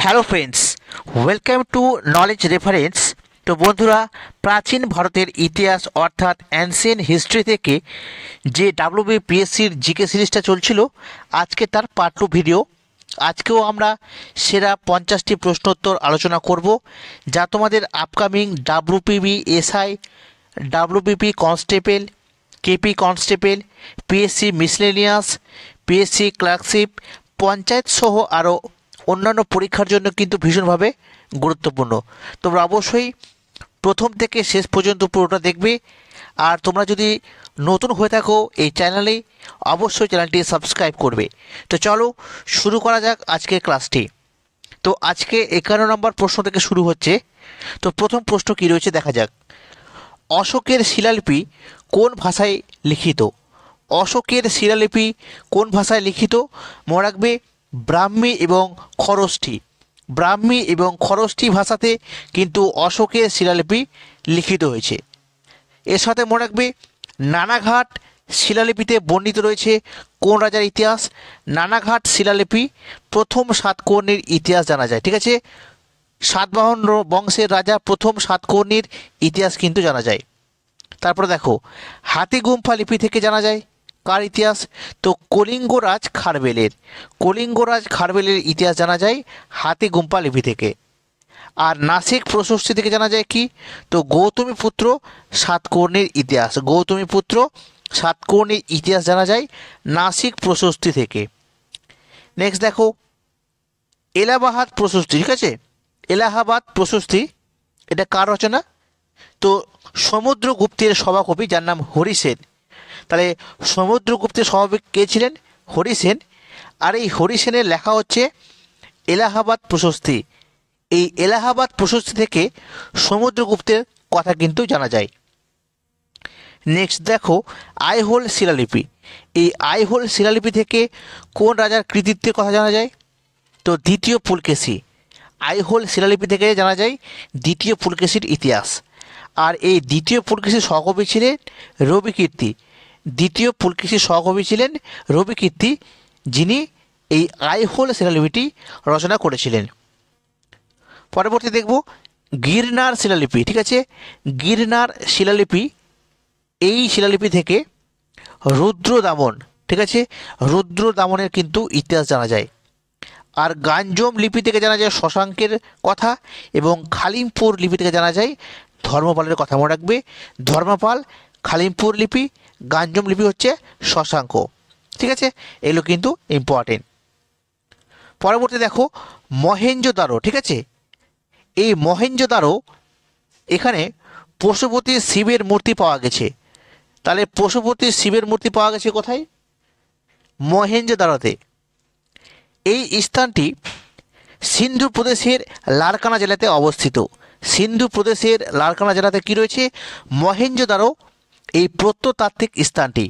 Hello friends, welcome to knowledge reference. তো বন্ধুরা, প্রাচীন ভারতের ইতিহাস অর্থাৎ অ্যানসিয়েন্ট হিস্ট্রি থেকে যে ডাব্লিউবিপিএসসির জিকে সিরিজটা চলছিল, আজকে তার পার্ট 2 ভিডিও। আজকেও আমরা সেরা 50টি প্রশ্নোত্তর আলোচনা করব, যা তোমাদের upcoming WPB SI, WBP constable, KP constable, PSC miscellaneous, PSC clerkship, panchayat সহ আরও অন্যান্য পরীক্ষার জন্য কিন্তু ভীষণভাবে গুরুত্বপূর্ণ। তোমরা অবশ্যই প্রথম থেকে শেষ পর্যন্ত পুরোটা দেখবে। আর তোমরা যদি নতুন হয়ে থাকো এই চ্যানেলে, অবশ্যই চ্যানেলটি সাবস্ক্রাইব করবে। তো চলো শুরু করা যাক আজকের ক্লাসটি। তো আজকে 51 নম্বর প্রশ্ন থেকে শুরু হচ্ছে। তো প্রথম প্রশ্ন কী রয়েছে দেখা যাক। অশোকের শিলালিপি কোন ভাষায় লিখিত? অশোকের শিলালিপি কোন ভাষায় লিখিত? মনে রাখবে, ব্রাহ্মী এবং খরষ্ঠী। ব্রাহ্মী এবং খরষ্ঠী ভাষাতে কিন্তু অশোকের শিলালিপি লিখিত হয়েছে। এর সাথে মনে রাখবে, নানাঘাট শিলালিপিতে বর্ণিত রয়েছে কোন রাজার ইতিহাস? নানাঘাট শিলালিপি প্রথম সাতকর্ণীর ইতিহাস জানা যায়। ঠিক আছে, সাতবাহন বংশের রাজা প্রথম সাতকর্ণীর ইতিহাস কিন্তু জানা যায়। তারপরে দেখো, হাতিগুম্ফা লিপি থেকে জানা যায় কার ইতিহাস? তো কলিঙ্গরাজ খারবেলের। কলিঙ্গরাজ খারবেলের ইতিহাস জানা যায় হাতিগুম্ফা লিপি থেকে। আর নাসিক প্রশস্তি থেকে জানা যায় কি? তো গৌতমীপুত্র সাতকর্ণীর ইতিহাস। গৌতমীপুত্র সাতকর্ণীর ইতিহাস জানা যায় নাসিক প্রশস্তি থেকে। নেক্সট দেখো, এলাহাবাদ প্রশস্তি। ঠিক আছে, এলাহাবাদ প্রশস্তি এটা কার রচনা? তো সমুদ্রগুপ্তের সভাকবি, যার নাম হরিসেন। তাহলে সমুদ্রগুপ্তের সভাকবি কে ছিলেন? হরিসেন। আর এই হরিসেনের লেখা হচ্ছে এলাহাবাদ প্রশস্তি। এই এলাহাবাদ প্রশস্তি থেকে সমুদ্রগুপ্তের কথা কিন্তু জানা যায়। নেক্সট দেখো, আইহোল শিলালিপি। এই আইহোল শিলালিপি থেকে কোন রাজার কৃতিত্বের কথা জানা যায়? তো দ্বিতীয় পুলকেশী। আইহোল শিলালিপি থেকে জানা যায় দ্বিতীয় পুলকেশীর ইতিহাস। আর এই দ্বিতীয় পুলকেশীর সহকবি ছিলেন রবিকীর্তি। দ্বিতীয় পুলকেশীর সহকবি ছিলেন রবিকীর্তি, যিনি এই আইহোল শিলালিপিটি রচনা করেছিলেন। পরবর্তী দেখব গিরনার শিলালিপি। ঠিক আছে, গিরনার শিলালিপি, এই শিলালিপি থেকে রুদ্রদামন, ঠিক আছে, রুদ্রদামনের কিন্তু ইতিহাস জানা যায়। আর গাঞ্জম লিপি থেকে জানা যায় শশাঙ্কের কথা, এবং খালিমপুর লিপি থেকে জানা যায় ধর্মপালের কথা। মনে রাখবে, ধর্মপাল, খালিমপুর লিপি, গাঞ্জম লিপি হচ্ছে শশাঙ্ক। ঠিক আছে, এগুলো কিন্তু ইম্পর্টেন্ট। পরবর্তী দেখো, মহেঞ্জোদারো। ঠিক আছে, এই মহেঞ্জোদারো, এখানে পশুপতি শিবের মূর্তি পাওয়া গেছে। তাহলে পশুপতি শিবের মূর্তি পাওয়া গেছে কোথায়? মহেঞ্জোদারোতে। এই স্থানটি সিন্ধু প্রদেশের লারকানা জেলাতে অবস্থিত। সিন্ধু প্রদেশের লারকানা জেলাতে কি রয়েছে? মহেঞ্জোদারো, এই প্রত্নতাত্ত্বিক স্থানটি।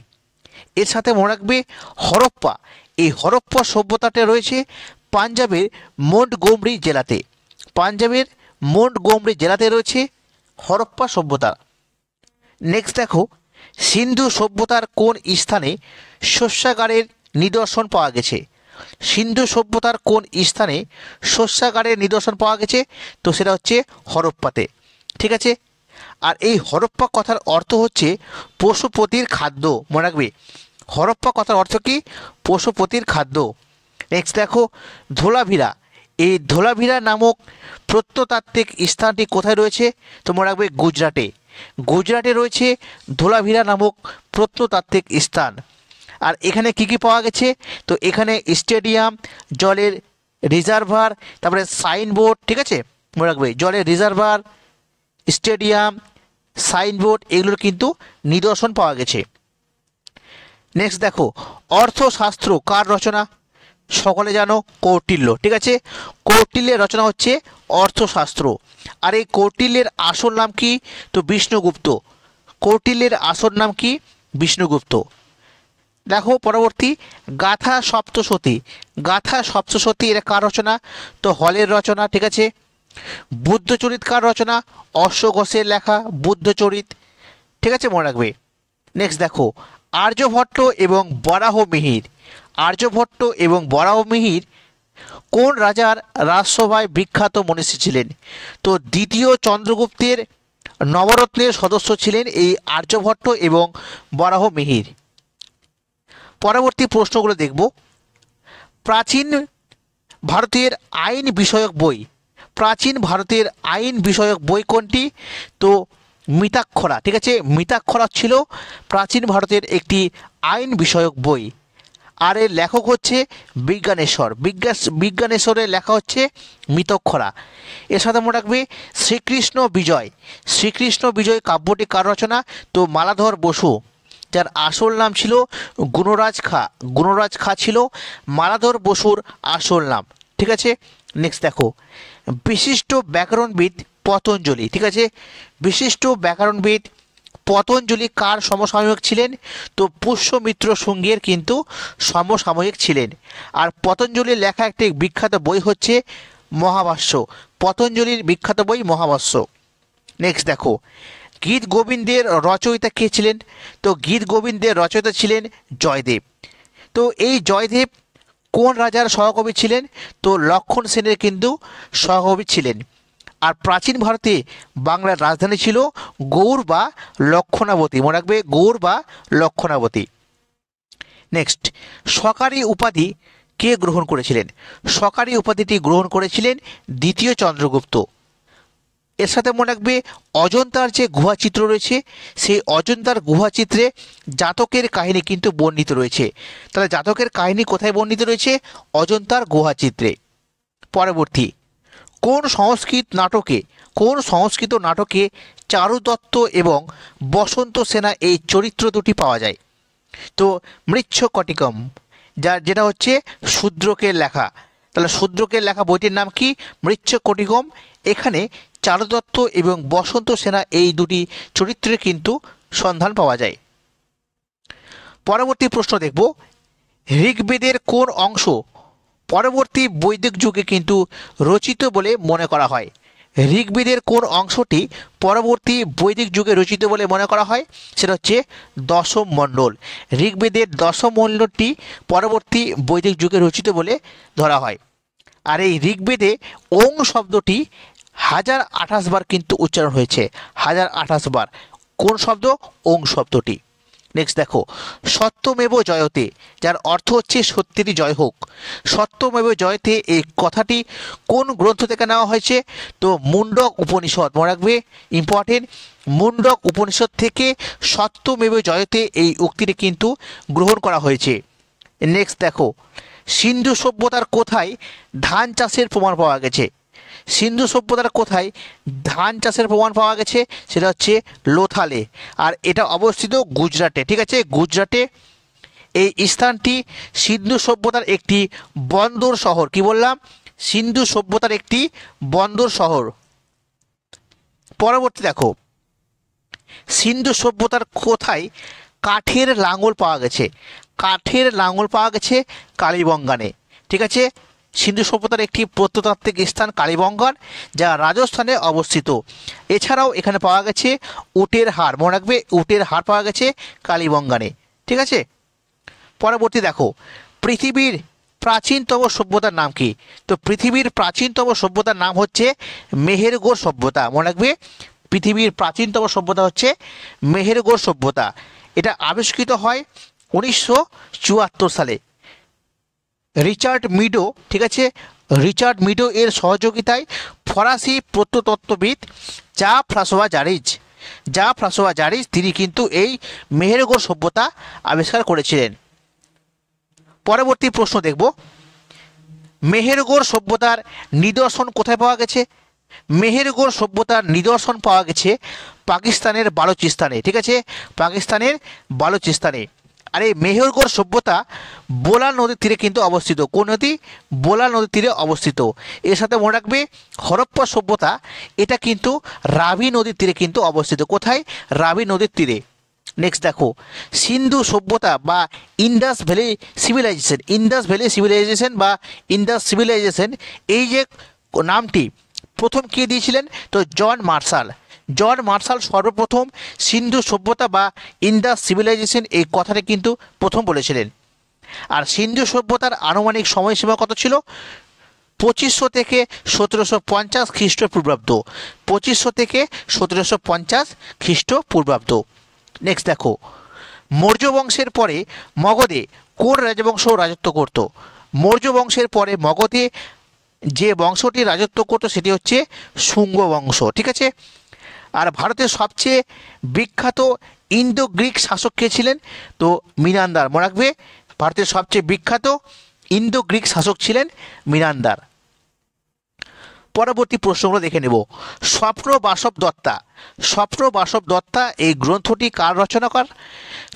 এর সাথে মনে রাখবে হরপ্পা। এই হরপ্পা সভ্যতাটা রয়েছে পাঞ্জাবের মোন্টগোমরি জেলাতে। পাঞ্জাবের মোন্টগোমরি জেলাতে রয়েছে হরপ্পা সভ্যতা। নেক্সট দেখো, সিন্ধু সভ্যতার কোন স্থানে শস্যাগারের নিদর্শন পাওয়া গেছে? সিন্ধু সভ্যতার কোন স্থানে শস্যাগারের নিদর্শন পাওয়া গেছে? তো সেটা হচ্ছে হরপ্পাতে। ঠিক আছে, আর এই হরপ্পা কথার অর্থ হচ্ছে পশুপতির খাদ্য। মনে রাখবে, হরপ্পা কথার অর্থ কি? পশুপতির খাদ্য। নেক্সট দেখো, ধোলাভিরা। এই ধোলাভিরা নামক প্রত্নতাত্ত্বিক স্থানটি কোথায় রয়েছে? তো মনে রাখবে গুজরাটে। গুজরাটে রয়েছে ধোলাভিরা নামক প্রত্নতাত্ত্বিক স্থান। আর এখানে কি কি পাওয়া গেছে? তো এখানে স্টেডিয়াম, জলের রিজার্ভার, তারপরে সাইনবোর্ড। ঠিক আছে, মনে রাখবে জলের রিজার্ভার, স্টেডিয়াম, সাইনবোর্ড, এগুলোর কিন্তু নিদর্শন পাওয়া গেছে। নেক্সট দেখো, অর্থশাস্ত্র কার রচনা? সকলে জানো কৌটিল্য। ঠিক আছে, কৌটিল্যের রচনা হচ্ছে অর্থশাস্ত্র। আর এই কৌটিল্যের আসল নাম কি? তো বিষ্ণুগুপ্ত। কৌটিল্যের আসল নাম কি? বিষ্ণুগুপ্ত। দেখো পরবর্তী, গাথা সপ্তশতী। গাথা সপ্তশতী এটা কার রচনা? তো হলের রচনা। ঠিক আছে, বুদ্ধচরিত কার রচনা? অশ্বঘোষের লেখা বুদ্ধচরিত। ঠিক আছে, মনে রাখবে। নেক্সট দেখো, আর্যভট্ট এবং বরাহমিহির। আর্যভট্ট এবং বরাহমিহির কোন রাজার রাজসভায় বিখ্যাত মনীষী ছিলেন? তো দ্বিতীয় চন্দ্রগুপ্তের নবরত্নের সদস্য ছিলেন এই আর্যভট্ট এবং বরাহ মিহির। পরবর্তী প্রশ্নগুলো দেখব। প্রাচীন ভারতের আইন বিষয়ক বই, প্রাচীন ভারতের আইন বিষয়ক বই কোনটি? তো মিতাক্ষরা, ঠিক আছে, মিতাক্ষরা ছিল প্রাচীন ভারতের একটি আইন বিষয়ক বই। আর এর লেখক হচ্ছে বিজ্ঞানেশ্বর, বিজ্ঞানেশ্বরের লেখা হচ্ছে মিতক্ষরা। এর সাথে মনে রাখবে শ্রীকৃষ্ণ বিজয়, শ্রীকৃষ্ণ বিজয় কাব্যটি কার রচনা? তো মালাধর বসু, যার আসল নাম ছিল গুণরাজ খাঁ। গুণরাজ খাঁ ছিল মালাধর বসুর আসল নাম, ঠিক আছে। নেক্সট দেখো, বিশিষ্ট ব্যাকরণবিদ পতঞ্জলি, ঠিক আছে, বিশিষ্ট ব্যাকরণবিদ পতঞ্জলি কার সমসাময়িক ছিলেন? তো পুষ্যমিত্র শুঙ্গের কিন্তু সমসাময়িক ছিলেন। আর পতঞ্জলির লেখা একটি বিখ্যাত বই হচ্ছে মহাভাষ্য, পতঞ্জলির বিখ্যাত বই মহাভাষ্য। নেক্সট দেখো, গীত গোবিন্দের রচয়িতা কে ছিলেন? তো গীত গোবিন্দের রচয়িতা ছিলেন জয়দেব। তো এই জয়দেব কোন রাজার সহকবি ছিলেন? তো লক্ষণ সেনের কিন্তু সহকবি ছিলেন। আর প্রাচীন ভারতে বাংলার রাজধানী ছিল গৌড় বা লক্ষণাবতী, মনে রাখবে গৌড় বা লক্ষণাবতী। নেক্সট, সরকারি উপাধি কে গ্রহণ করেছিলেন? সরকারি উপাধিটি গ্রহণ করেছিলেন দ্বিতীয় চন্দ্রগুপ্ত। এর সাথে মনে রাখবে অজন্তার যে গুহাচিত্র রয়েছে, সেই অজন্তার গুহাচিত্রে জাতকের কাহিনী কিন্তু বর্ণিত রয়েছে। তাহলে জাতকের কাহিনী কোথায় বর্ণিত রয়েছে? অজন্তার গুহাচিত্রে। পরবর্তী, কোন সংস্কৃত নাটকে চারু দত্ত এবং বসন্ত সেনা এই চরিত্র দুটি পাওয়া যায়? তো মৃচ্ছকটিকম, যেটা হচ্ছে শূদ্রকের লেখা। তাহলে শূদ্রকের লেখা বইটির নাম কি? মৃচ্ছকটিকম। এখানে চারু দত্ত এবং বসন্ত সেনা এই দুটি চরিত্রের কিন্তু সন্ধান পাওয়া যায়। পরবর্তী প্রশ্ন দেখব, ঋগ্বেদের কোন অংশ পরবর্তী বৈদিক যুগে কিন্তু রচিত বলে মনে করা হয়? ঋগ্বেদের কোন অংশটি পরবর্তী বৈদিক যুগে রচিত বলে মনে করা হয়? সেটা হচ্ছে দশম মণ্ডল। ঋগ্বেদের দশম মণ্ডলটি পরবর্তী বৈদিক যুগে রচিত বলে ধরা হয়। আর এই ঋগ্বেদে ওং শব্দটি 1028 বার কিন্তু উচ্চারণ হয়েছে, 1028 বার। কোন শব্দ? ওং শব্দটি। নেক্সট দেখো, সত্যমেব জয়তে, যার অর্থ হচ্ছে সত্যেরই জয় হোক। সত্যমেব জয়তে এই কথাটি কোন গ্রন্থ থেকে নেওয়া হয়েছে? তো মুন্ডক উপনিষদ, মনে রাখবে ইম্পর্টেন্ট, মুন্ডক উপনিষদ থেকে সত্যমেব জয়তে এই উক্তিটি কিন্তু গ্রহণ করা হয়েছে। নেক্সট দেখো, সিন্ধু সভ্যতার কোথায় ধান চাষের প্রমাণ পাওয়া গেছে? সিন্ধু সভ্যতার কোথায় ধান চাষের প্রমাণ পাওয়া গেছে? সেটা হচ্ছে লোথালে। আর এটা অবস্থিত গুজরাটে, ঠিক আছে, গুজরাটে। এই স্থানটি সিন্ধু সভ্যতার একটি বন্দর শহর। কি বললাম? সিন্ধু সভ্যতার একটি বন্দর শহর। পরবর্তী দেখো, সিন্ধু সভ্যতার কোথায় কাঠের লাঙল পাওয়া গেছে? কাঠের লাঙল পাওয়া গেছে কালীবঙ্গানে, ঠিক আছে। সিন্ধু সভ্যতার একটি প্রত্নতাত্ত্বিক স্থান কালীবঙ্গান, যা রাজস্থানে অবস্থিত। এছাড়াও এখানে পাওয়া গেছে উটের হাড়, মনে রাখবে উটের হাড় পাওয়া গেছে কালীবঙ্গানে, ঠিক আছে। পরবর্তী দেখো, পৃথিবীর প্রাচীনতম সভ্যতার নাম কি? তো পৃথিবীর প্রাচীনতম সভ্যতার নাম হচ্ছে মেহেরগড় সভ্যতা, মনে রাখবে পৃথিবীর প্রাচীনতম সভ্যতা হচ্ছে মেহেরগড় সভ্যতা। এটা আবিষ্কৃত হয় 1974 সালে রিচার্ড মিডো, ঠিক আছে, রিচার্ড মিডো এর সহযোগিতায় ফরাসি প্রত্নতত্ত্ববিদ জা ফ্রাঁসোয়া জারিজ তিনি কিন্তু এই মেহেরগড় সভ্যতা আবিষ্কার করেছিলেন। পরবর্তী প্রশ্ন দেখব, মেহেরগড় সভ্যতার নিদর্শন কোথায় পাওয়া গেছে? মেহেরগড় সভ্যতার নিদর্শন পাওয়া গেছে পাকিস্তানের বালুচিস্তানে, ঠিক আছে, পাকিস্তানের বালুচিস্তানে। আর এই মেহেরগড় সভ্যতা বোলান নদীর তীরে কিন্তু অবস্থিত। কোন নদী? বোলান নদীর তীরে অবস্থিত। এর সাথে মনে রাখবে হরপ্পা সভ্যতা এটা কিন্তু রাভি নদীর তীরে কিন্তু অবস্থিত। কোথায়? রাভি নদীর তীরে। নেক্সট দেখো, সিন্ধু সভ্যতা বা ইন্ডাস ভ্যালি সিভিলাইজেশন বা ইন্ডাস সিভিলাইজেশন, এই যে নামটি প্রথম কে দিয়েছিলেন? তো জন মার্শাল সর্বপ্রথম সিন্ধু সভ্যতা বা ইন্ডাস সিভিলাইজেশন এই কথাটা কিন্তু প্রথম বলেছিলেন। আর সিন্ধু সভ্যতার আনুমানিক সময়সীমা কত ছিল? 2500 থেকে 1750 খ্রিস্টপূর্বাব্দ, 2500 থেকে 1750 খ্রিস্টপূর্বাব্দ। নেক্সট দেখো, মৌর্য বংশের পরে মগধে কোন রাজবংশ রাজত্ব করত? মৌর্য বংশের পরে মগধে যে বংশটি রাজত্ব করতো সেটি হচ্ছে শুঙ্গ বংশ, ঠিক আছে। আর ভারতের সবচেয়ে বিখ্যাত ইন্দো গ্রিক শাসক কে ছিলেন? তো মিনান্দার। মনে রাখবে, ভারতের সবচেয়ে বিখ্যাত ইন্দো গ্রিক শাসক ছিলেন মিনান্দার। পরবর্তী প্রশ্নগুলো দেখে নেব। স্বপ্ন বাসব দত্তা, স্বপ্ন বাসব দত্তা এই গ্রন্থটি কার রচনাকার?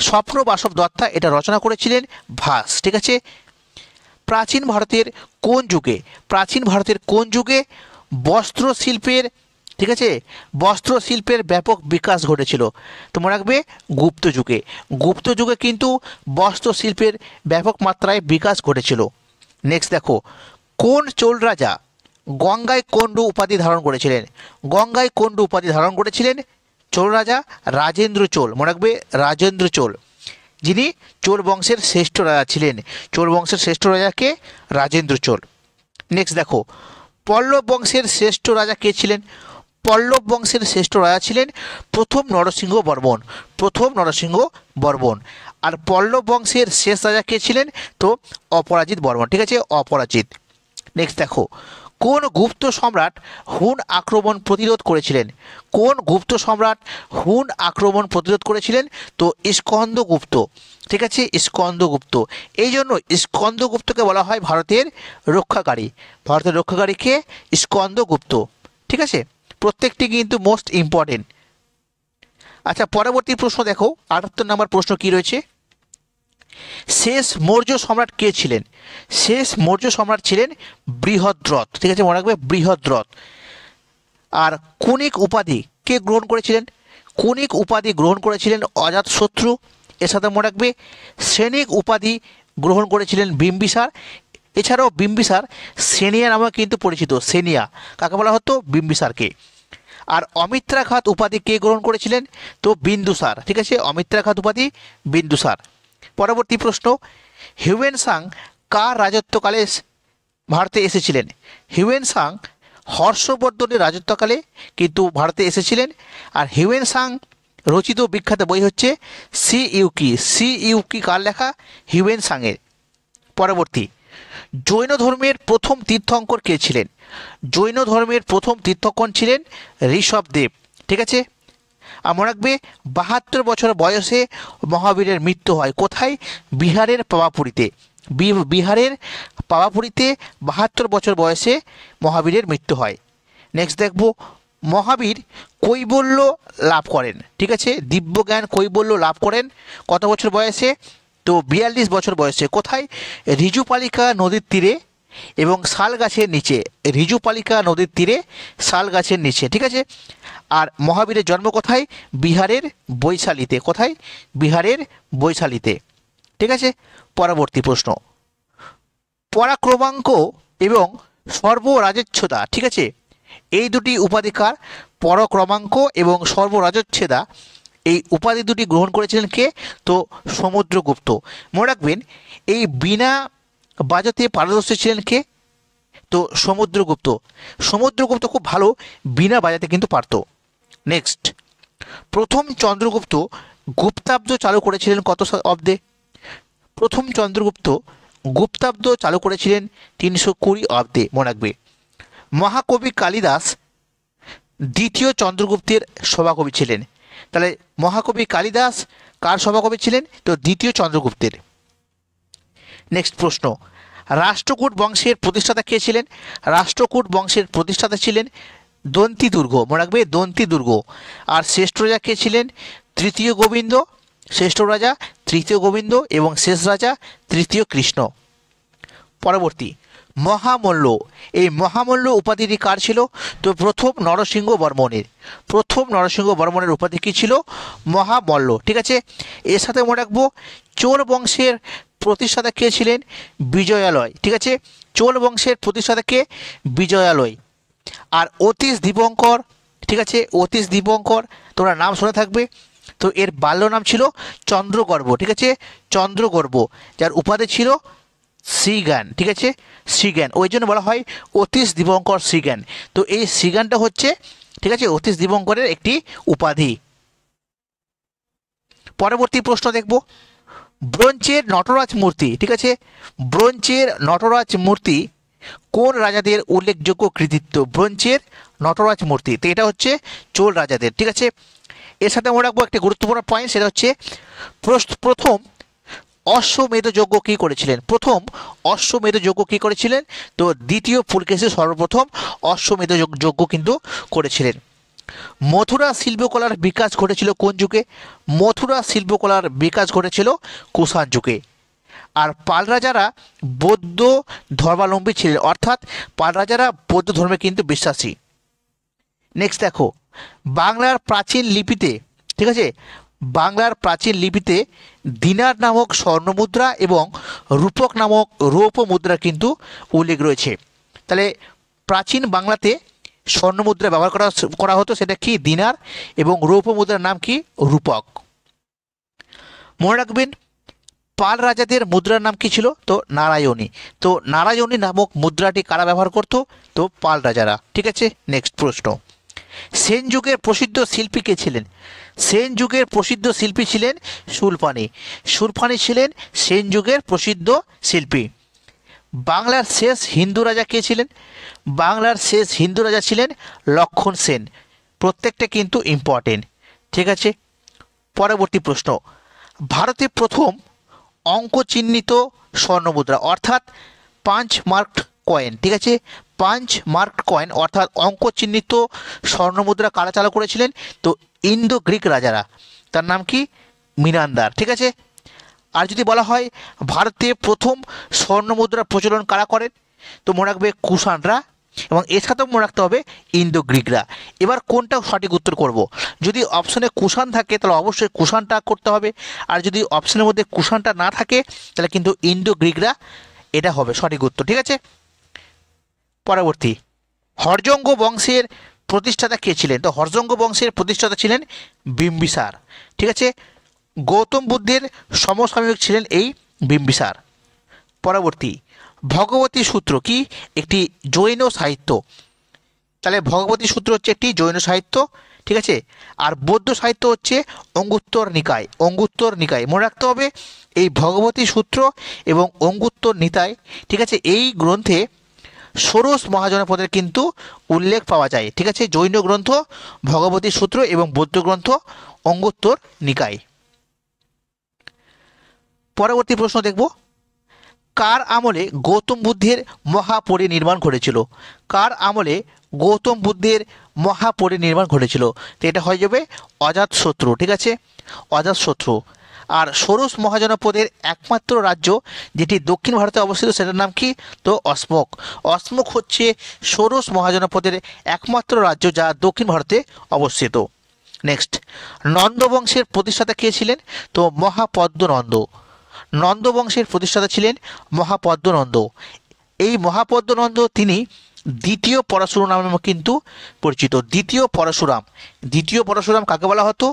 স্বপ্ন বাসব দত্তা এটা রচনা করেছিলেন ভাস, ঠিক আছে। প্রাচীন ভারতের কোন যুগে, প্রাচীন ভারতের কোন যুগে বস্ত্রশিল্পের, ঠিক আছে, বস্ত্রশিল্পের ব্যাপক বিকাশ ঘটেছিল? তো মনে রাখবে গুপ্ত যুগে, গুপ্ত যুগে কিন্তু বস্ত্রশিল্পের ব্যাপক মাত্রায় বিকাশ ঘটেছিল। নেক্সট দেখো, কোন চোল রাজা গঙ্গায় কোন্ডু উপাধি ধারণ করেছিলেন? গঙ্গায় কোন্ডু উপাধি ধারণ করেছিলেন চোল রাজা রাজেন্দ্র চোল। মনে রাখবে রাজেন্দ্র চোল, যিনি চোল বংশের শ্রেষ্ঠ রাজা ছিলেন। চোল বংশের শ্রেষ্ঠ রাজাকে রাজেন্দ্র চোল। নেক্সট দেখো, পল্লব বংশের শ্রেষ্ঠ রাজা কে ছিলেন? পল্লব বংশের শ্রেষ্ঠ রাজা ছিলেন প্রথম নরসিংহ বর্মন, প্রথম নরসিংহ বর্মন। আর পল্লব বংশের শেষ রাজা কে ছিলেন? তো অপরাজিত বর্মন, ঠিক আছে, অপরাজিত। নেক্সট দেখো, কোন গুপ্ত সম্রাট হুন আক্রমণ প্রতিরোধ করেছিলেন? কোন গুপ্ত সম্রাট হুন আক্রমণ প্রতিরোধ করেছিলেন? তো স্কন্দগুপ্ত, ঠিক আছে, স্কন্দগুপ্ত। এই জন্য স্কন্দগুপ্তকে বলা হয় ভারতের রক্ষাকারী। ভারতের রক্ষাকারীকে স্কন্দগুপ্ত, ঠিক আছে। প্রত্যেকটি কিন্তু মোস্ট ইম্পর্টেন্ট। আচ্ছা, পরবর্তী প্রশ্ন দেখো, 78 নম্বর প্রশ্ন কি রয়েছে? শেষ মৌর্য সম্রাট কে ছিলেন? শেষ মৌর্য সম্রাট ছিলেন বৃহদ্রথ, ঠিক আছে, মনে রাখবে বৃহদ্রথ। আর কুনিক উপাধি কে গ্রহণ করেছিলেন? কুনিক উপাধি গ্রহণ করেছিলেন অজাতশত্রু। এর সাথে মনে রাখবে শ্রেণিক উপাধি গ্রহণ করেছিলেন বিম্বিসার। এছাড়াও বিম্বিসার সেনিয়া নামে কিন্তু পরিচিত। সেনিয়া কাকে বলা হতো? বিম্বিসারকে। আর অমিত্রাঘাত উপাধি কে গ্রহণ করেছিলেন? তো বিন্দুসার, ঠিক আছে, অমিত্রাঘাত উপাধি বিন্দুসার। পরবর্তী প্রশ্ন, হিউয়েন সাং কার রাজত্বকালে ভারতে এসেছিলেন? হিউয়েন সাং হর্ষবর্ধনের রাজত্বকালে কিন্তু ভারতে এসেছিলেন। আর হিউয়েন সাং রচিত বিখ্যাত বই হচ্ছে সি ইউকি। সি ইউকি কার লেখা? হিউয়েন সাংয়ের। পরবর্তী, জৈন ধর্মের প্রথম তীর্থঙ্কর কে ছিলেন? জৈন ধর্মের প্রথম তীর্থঙ্কর ছিলেন ঋষভদেব, ঠিক আছে। আর মনে রাখবে 72 বছর বয়সে মহাবীরের মৃত্যু হয়। কোথায়? বিহারের পাওয়াপুরীতে। বিহারের পাওয়াপুরীতে 72 বছর বয়সে মহাবীরের মৃত্যু হয়। নেক্সট দেখব, মহাবীর কৈবল্য লাভ করেন, ঠিক আছে, দিব্যজ্ঞান কৈবল্য লাভ করেন কত বছর বয়সে? তো 42 বছর বয়সে। কোথায়? ঋজুপালিকা নদীর তীরে এবং শাল গাছের নিচে। ঋজুপালিকা নদীর তীরে শাল গাছের নিচে, ঠিক আছে। আর মহাবীরের জন্ম কোথায়? বিহারের বৈশালীতে। কোথায়? বিহারের বৈশালীতে, ঠিক আছে। পরবর্তী প্রশ্ন, পরাক্রমাঙ্ক এবং সর্বরাজচ্ছদা, ঠিক আছে, এই দুটি উপাধিকার? পরাক্রমাঙ্ক এবং সর্বরাজচ্ছেদা এই উপাধি দুটি গ্রহণ করেছিলেন কে? তো সমুদ্রগুপ্ত। মনে রাখবেন এই বীণা বাজাতে পারদর্শী ছিলেন কে? তো সমুদ্রগুপ্ত। সমুদ্রগুপ্ত খুব ভালো বীণা বাজাতে কিন্তু পারত। নেক্সট, প্রথম চন্দ্রগুপ্ত গুপ্তাব্দ চালু করেছিলেন কত অব্দে? প্রথম চন্দ্রগুপ্ত গুপ্তাব্দ চালু করেছিলেন 320 অব্দে। মনে রাখবে মহাকবি কালিদাস দ্বিতীয় চন্দ্রগুপ্তের সভাকবি ছিলেন। তাহলে মহাকবি কালিদাস কার সভাকবি ছিলেন? তো দ্বিতীয় চন্দ্রগুপ্তের। নেক্সট প্রশ্ন, রাষ্ট্রকূট বংশের প্রতিষ্ঠাতা কে ছিলেন? রাষ্ট্রকূট বংশের প্রতিষ্ঠাতা ছিলেন দন্তি দুর্গ। মনে রাখবে দন্তি দুর্গ। আর শ্রেষ্ঠ রাজা কে ছিলেন? তৃতীয় গোবিন্দ। শ্রেষ্ঠ রাজা তৃতীয় গোবিন্দ এবং শেষ রাজা তৃতীয় কৃষ্ণ। পরবর্তী, মহামল্ল। এই মহামল্ল উপাধিটি কার ছিল? তো প্রথম নরসিংহ বর্মনের। প্রথম নরসিংহ বর্মনের উপাধি কী ছিল? মহামল্ল, ঠিক আছে। এর সাথে মনে রাখবো চোল বংশের প্রতিষ্ঠাতা কে ছিলেন? বিজয়ালয়, ঠিক আছে। চোল বংশের প্রতিষ্ঠাতা কে? বিজয়ালয়। আর অতীশ দীপঙ্কর, ঠিক আছে, অতীশ দীপঙ্কর তোমরা নাম শুনে থাকবে। তো এর বাল্য নাম ছিল চন্দ্রগর্ভ, ঠিক আছে, চন্দ্রগর্ভ, যার উপাধি ছিল শ্রীজ্ঞান, ঠিক আছে, শ্রীজ্ঞান, ওই জন্য বলা হয় অতীশ দীপঙ্কর শ্রীজ্ঞান। তো এই শ্রীজ্ঞানটা হচ্ছে, ঠিক আছে, অতীশ দীপঙ্করের একটি উপাধি। পরবর্তী প্রশ্ন দেখব, ব্রোঞ্জের নটরাজ মূর্তি, ঠিক আছে, ব্রোঞ্জের নটরাজ মূর্তি কোন রাজাদের উল্লেখযোগ্য কৃতিত্ব? ব্রোঞ্জের নটরাজ মূর্তি, তো এটা হচ্ছে চোল রাজাদের, ঠিক আছে। এর সাথে মনে রাখবো একটি গুরুত্বপূর্ণ পয়েন্ট, সেটা হচ্ছে প্রথম অশ্বমেধ যজ্ঞ কী করেছিলেন? প্রথম অশ্বমেধ যজ্ঞ কী করেছিলেন? তো দ্বিতীয় পুলকেশী সর্বপ্রথম অশ্বমেধ যজ্ঞ কিন্তু করেছিলেন। মথুরা শিল্পকলার বিকাশ ঘটেছিল কোন যুগে? মথুরা শিল্পকলার বিকাশ ঘটেছিল কুষাণ যুগে। আর পাল রাজারা বৌদ্ধ ধর্মাবলম্বী ছিলেন, অর্থাৎ পাল রাজারা বৌদ্ধ ধর্মে কিন্তু বিশ্বাসী। নেক্সট দেখো, বাংলার প্রাচীন লিপিতে, ঠিক আছে, বাংলার প্রাচীন লিপিতে দিনার নামক স্বর্ণমুদ্রা এবং রূপক নামক রৌপ্য মুদ্রা কিন্তু উল্লেখ রয়েছে। তাহলে প্রাচীন বাংলাতে স্বর্ণমুদ্রা ব্যবহার করা হতো, সেটা কি? দিনার, এবং রৌপ্য মুদ্রার নাম কি? রূপক। মনে রাখবেন পাল রাজাদের মুদ্রার নাম কি ছিল? তো নারায়ণী। তো নারায়ণী নামক মুদ্রাটি কারা ব্যবহার করত? তো পাল রাজারা, ঠিক আছে। নেক্সট প্রশ্ন, সেন যুগের প্রসিদ্ধ শিল্পী কে ছিলেন? সেন যুগের প্রসিদ্ধ শিল্পী ছিলেন শূলপাণি। শূলপাণি ছিলেন সেন যুগের প্রসিদ্ধ শিল্পী। বাংলার শেষ হিন্দু রাজা কে ছিলেন? বাংলার শেষ হিন্দু রাজা ছিলেন লক্ষণ সেন। প্রত্যেকটা কিন্তু ইম্পর্টেন্ট, ঠিক আছে। পরবর্তী প্রশ্ন, ভারতে প্রথম অঙ্ক চিহ্নিত স্বর্ণমুদ্রা, অর্থাৎ 5 মার্কড কয়েন, ঠিক আছে, 5 মার্কড কয়েন অর্থাৎ অঙ্ক চিহ্নিত স্বর্ণমুদ্রা কারা চালু করেছিলেন? তো ইন্দো গ্রিক রাজারা। তার নাম কি? মিনান্দার, ঠিক আছে। আর যদি বলা হয় ভারতে প্রথম স্বর্ণমুদ্রার প্রচলন কারা করেন? তো মনে রাখবে কুষাণরা, এবং এর সাথেও মনে রাখতে হবে ইন্দো গ্রিকরা। এবার কোনটা সঠিক উত্তর করব? যদি অপশনে কুষাণ থাকে তাহলে অবশ্যই কুষাণটা করতে হবে, আর যদি অপশনের মধ্যে কুষাণটা না থাকে তাহলে কিন্তু ইন্দো গ্রিকরা এটা হবে সঠিক উত্তর, ঠিক আছে। পরবর্তী, হর্যঙ্গ বংশের প্রতিষ্ঠাতা কে ছিলেন? তো হর্যঙ্গ বংশের প্রতিষ্ঠাতা ছিলেন বিম্বিসার, ঠিক আছে। গৌতম বুদ্ধের সমসাময়িক ছিলেন এই বিম্বিসার। পরবর্তী, ভগবতী সূত্র কি? একটি জৈন সাহিত্য। তাহলে ভগবতী সূত্র হচ্ছে একটি জৈন সাহিত্য, ঠিক আছে। আর বৌদ্ধ সাহিত্য হচ্ছে অঙ্গুত্তর নিকায়। অঙ্গুত্তর নিকায় মনে রাখতে হবে এই ভগবতী সূত্র এবং অঙ্গুত্তর নিকায়, ঠিক আছে। এই গ্রন্থে ষোড়শ মহাজনপদের কিন্তু উল্লেখ পাওয়া যায়, ঠিক আছে। জৈন গ্রন্থ ভগবতী সূত্র এবং বৌদ্ধ গ্রন্থ অঙ্গুত্তর নিকায়। পরবর্তী প্রশ্ন দেখব, কার আমলে গৌতম বুদ্ধের মহাপরিনির্বাণ ঘটেছিল? কার আমলে গৌতম বুদ্ধের মহাপরিনির্বাণ ঘটেছিল? তো এটা হয়ে যাবে অজাতশত্রু, ঠিক আছে, অজাতশত্রু। আর ষোড়শ মহাজনপদের একমাত্র রাজ্য যেটি দক্ষিণ ভারতে অবস্থিত সেটার নাম কি? তো অসমক। অসমক হচ্ছে ষোড়শ মহাজনপদের একমাত্র রাজ্য যা দক্ষিণ ভারতে অবস্থিত। নেক্সট, নন্দবংশের প্রতিষ্ঠাতা কে ছিলেন? তো মহাপদ্মনন্দ। নন্দবংশের প্রতিষ্ঠাতা ছিলেন মহাপদ্মনন্দ। এই মহাপদ্মনন্দ তিনি দ্বিতীয় পরশুরাম নামে কিন্তু পরিচিত। দ্বিতীয় পরশুরাম। দ্বিতীয় পরশুরাম কাকে বলা হতো?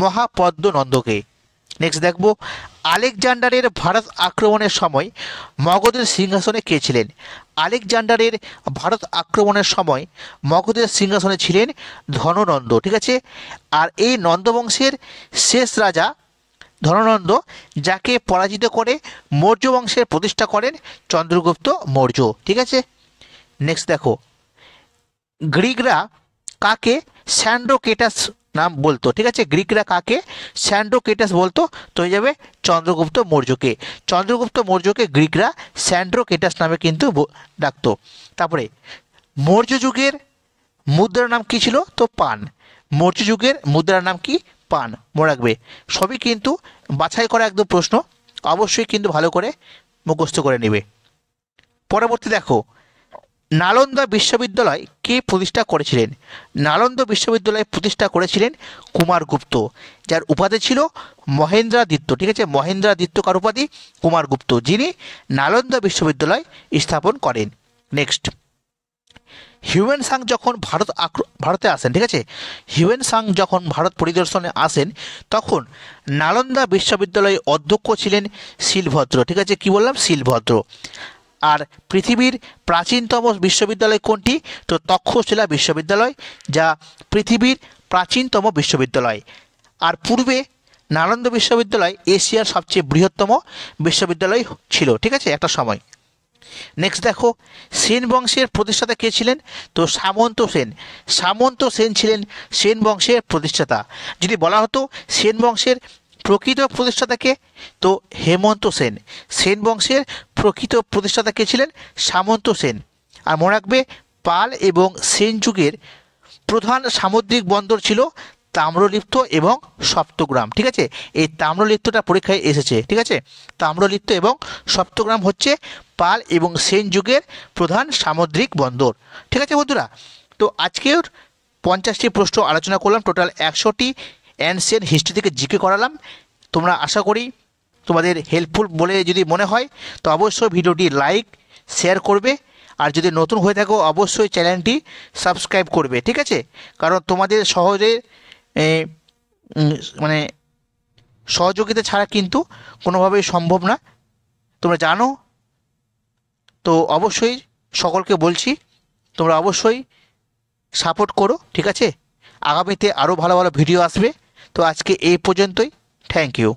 মহাপদ্মনন্দকে। নেক্সট দেখব, আলেকজান্ডারের ভারত আক্রমণের সময় মগধের সিংহাসনে কে ছিলেন? আলেকজান্ডারের ভারত আক্রমণের সময় মগধের সিংহাসনে ছিলেন ধননন্দ, ঠিক আছে। আর এই নন্দবংশের শেষ রাজা ধননন্দ, যাকে পরাজিত করে মৌর্য বংশের প্রতিষ্ঠা করেন চন্দ্রগুপ্ত মৌর্য, ঠিক আছে। নেক্সট দেখো, গ্রিকরা কাকে স্যান্ড্রোকেটাস নাম বলতো? ঠিক আছে, গ্রিকরা কাকে স্যান্ড্রোকেটাস বলতো? তো হয়ে যাবে চন্দ্রগুপ্ত মৌর্যকে। চন্দ্রগুপ্ত মৌর্যকে গ্রিকরা স্যান্ড্রোকেটাস নামে কিন্তু ডাকতো। তারপরে মৌর্য যুগের মুদ্রার নাম কি ছিল? তো পান। মৌর্য যুগের মুদ্রার নাম কি? পান। মনে রাখবে সবই কিন্তু বাছাই করা একদম প্রশ্ন, অবশ্যই কিন্তু ভালো করে মুখস্থ করে নেবে। পরবর্তী দেখো, নালন্দা বিশ্ববিদ্যালয় কে প্রতিষ্ঠা করেছিলেন? নালন্দা বিশ্ববিদ্যালয় প্রতিষ্ঠা করেছিলেন কুমারগুপ্ত, যার উপাধি ছিল মহেন্দ্রাদিত্য, ঠিক আছে। মহেন্দ্রাদিত্য কার উপাধি? কুমারগুপ্ত, যিনি নালন্দা বিশ্ববিদ্যালয় স্থাপন করেন। নেক্সট, হিউয়েন সাং যখন ভারতে আসেন, ঠিক আছে, হিউয়েন সাং যখন ভারত পরিদর্শনে আসেন তখন নালন্দা বিশ্ববিদ্যালয়ের অধ্যক্ষ ছিলেন শিলভদ্র, ঠিক আছে, কি বললাম, শিলভদ্র। আর পৃথিবীর প্রাচীনতম বিশ্ববিদ্যালয় কোনটি? তো তক্ষশিলা বিশ্ববিদ্যালয়, যা পৃথিবীর প্রাচীনতম বিশ্ববিদ্যালয়। আর পূর্বে নালন্দা বিশ্ববিদ্যালয় এশিয়ার সবচেয়ে বৃহত্তম বিশ্ববিদ্যালয় ছিল, ঠিক আছে, একটা সময়। নেক্সট দেখো, সেন বংশের প্রতিষ্ঠাতা কে ছিলেন? তো সামন্ত সেন। সামন্ত সেন ছিলেন সেন বংশের প্রতিষ্ঠাতা। যদি বলা হতো সেন বংশের প্রকৃত প্রতিষ্ঠাতা কে, তো হেমন্ত সেন। সেন বংশের প্রকৃত প্রতিষ্ঠাতা কে ছিলেন? সামন্ত সেন। আর মনে রাখবে, পাল এবং সেন যুগের প্রধান সামুদ্রিক বন্দর ছিল তাম্রলিপ্ত এবং সপ্তগ্রাম, ঠিক আছে। এই তাম্রলিপ্তটা পরীক্ষায় এসেছে, ঠিক আছে। তাম্রলিপ্ত এবং সপ্তগ্রাম হচ্ছে পাল এবং সেন যুগের প্রধান সামুদ্রিক বন্দর, ঠিক আছে বন্ধুরা। তো আজকের 50টি প্রশ্ন আলোচনা করলাম, টোটাল 100টি অ্যানসিয়েন্ট হিস্ট্রি থেকে জিকে করালাম। তোমরা আশা করি তোমাদের হেল্পফুল বলে যদি মনে হয় তো অবশ্যই ভিডিওটি লাইক শেয়ার করবে। আর যদি নতুন হয়ে থাকো অবশ্যই চ্যানেলটি সাবস্ক্রাইব করবে, ঠিক আছে। কারণ তোমাদের মানে সহযোগিতা ছাড়া কিন্তু কোনোভাবেই সম্ভব না, তোমরা জানো। তো অবশ্যই সকলকে বলছি তোমরা অবশ্যই সাপোর্ট করো, ঠিক আছে। আগামীতে আরও ভালো ভালো ভিডিও আসবে। তো আজকে এই পর্যন্তই, থ্যাংক ইউ।